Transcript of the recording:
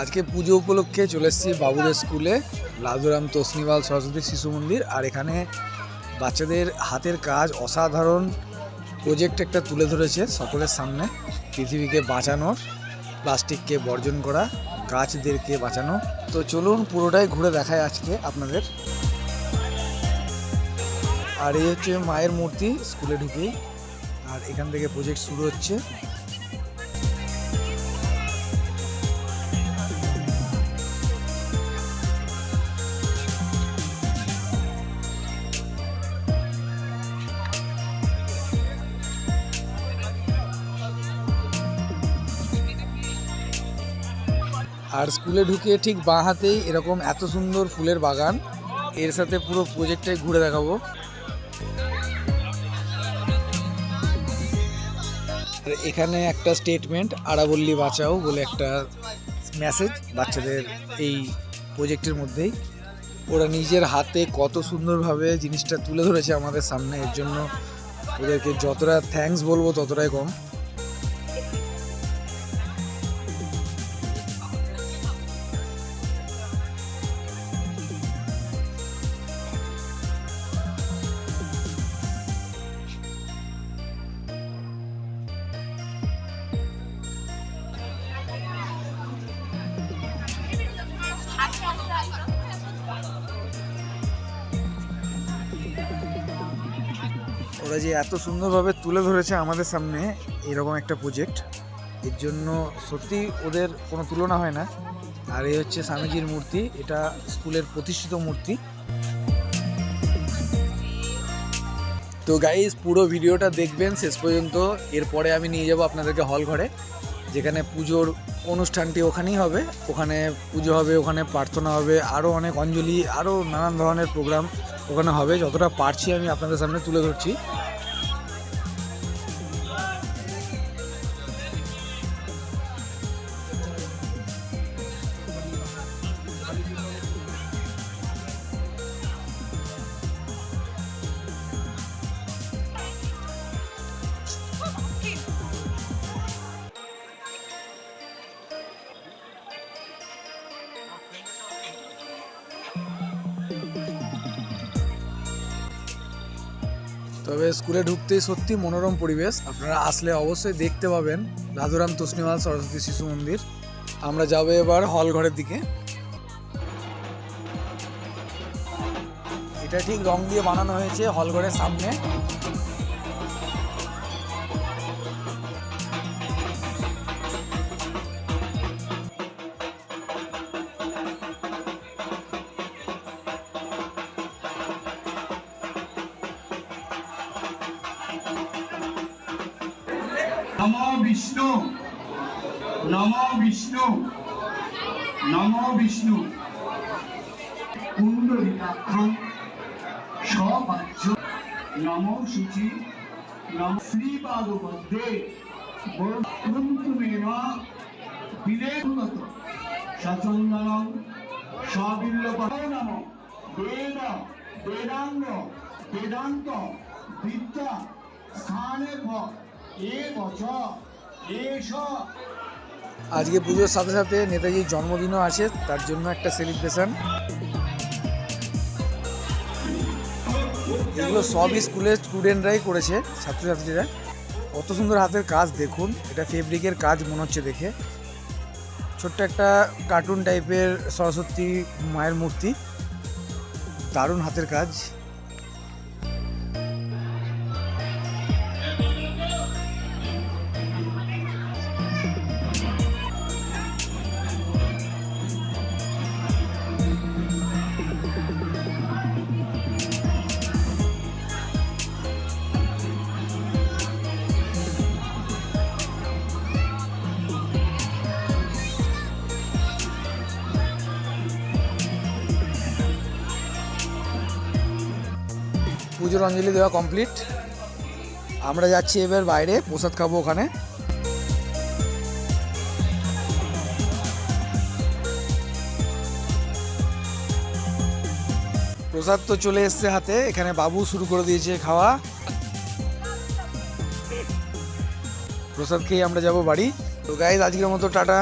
আজকে পুজো উপলক্ষে চলে এসেছি বাবুদের স্কুলে, লাদুরাম তোসনিওয়াল সরস্বতী শিশু মন্দির। আর এখানে বাচ্চাদের হাতের কাজ অসাধারণ প্রজেক্ট একটা তুলে ধরেছে সকলের সামনে। পৃথিবীকে বাঁচানোর, প্লাস্টিককে বর্জন করা, গাছদেরকে বাঁচানো। তো চলুন পুরোটাই ঘুরে দেখায় আজকে আপনাদের। আর এই হচ্ছে মায়ের মূর্তি স্কুলে ঢুকেই, আর এখান থেকে প্রজেক্ট শুরু হচ্ছে। আর স্কুলে ঢুকে ঠিক বাঁ হাতেই এরকম এত সুন্দর ফুলের বাগান, এর সাথে পুরো প্রজেক্টটাই ঘুরে দেখাবো। আর এখানে একটা স্টেটমেন্ট, আরাবল্লী বাঁচাও বলে একটা মেসেজ বাচ্চাদের এই প্রজেক্টের মধ্যেই। ওরা নিজের হাতে কত সুন্দরভাবে জিনিসটা তুলে ধরেছে আমাদের সামনে, এর জন্য ওদেরকে যতটা থ্যাঙ্কস বলবো ততটাই কম। ওরা যে এত সুন্দরভাবে তুলে ধরেছে আমাদের সামনে এরকম একটা প্রজেক্ট, এর জন্য সত্যি ওদের কোনো তুলনা হয় না। আর এই হচ্ছে স্বামীজির মূর্তি, এটা স্কুলের প্রতিষ্ঠিত মূর্তি। তো গাইস, পুরো ভিডিওটা দেখবেন শেষ পর্যন্ত। এরপরে আমি নিয়ে যাব আপনাদেরকে হল ঘরে, যেখানে পুজোর অনুষ্ঠানটি ওখানেই হবে। ওখানে পুজো হবে, ওখানে প্রার্থনা হবে, আরও অনেক অঞ্জলি, আরও নানান ধরনের প্রোগ্রাম ওখানে হবে। যতটা পারছি আমি আপনাদের সামনে তুলে ধরছি। তবে স্কুলে ঢুকতেই সত্যি মনোরম পরিবেশ, আপনারা আসলে অবশ্যই দেখতে পাবেন লাদুরাম তোসনিওয়াল সরস্বতী শিশু মন্দির। আমরা যাবো এবার হল ঘরের দিকে। এটা ঠিক রং দিয়ে বানানো হয়েছে হল ঘরের সামনে। নমো বিষ্ণু, নমো বিষ্ণু, নমো বিষ্ণু। কুণ্ডলিকাক্ষং সবাহ্য নমো শুচি, নমো শ্রীপাদপদ্মে কুন্তুমেন বিলেনত সচন্দনং সবিল্লপদ নমো বেদ বেদাঙ্গ বেদান্ত বিদ্যা স্থানে আজকে পুজোর সাথে সাথে নেতাজির জন্মদিনও আছে, তার জন্য একটা সেলিব্রেশন। এগুলো সবই স্কুলের স্টুডেন্টরাই করেছে, ছাত্রছাত্রীরা। কত সুন্দর হাতের কাজ দেখুন, এটা ফেব্রিকের কাজ মনে হচ্ছে দেখে। ছোট্ট একটা কার্টুন টাইপের সরস্বতী মায়ের মূর্তি, দারুণ হাতের কাজ। পুজোর অঞ্জলি দেওয়া কমপ্লিট। আমরা যাচ্ছি এবার বাইরে, প্রসাদ খাবো ওখানে। প্রসাদ তো চলে এসছে হাতে, এখানে বাবু শুরু করে দিয়েছে খাওয়া। প্রসাদ খেয়ে আমরা যাব বাড়ি। তো গাইজ আজকের মতো টাটা।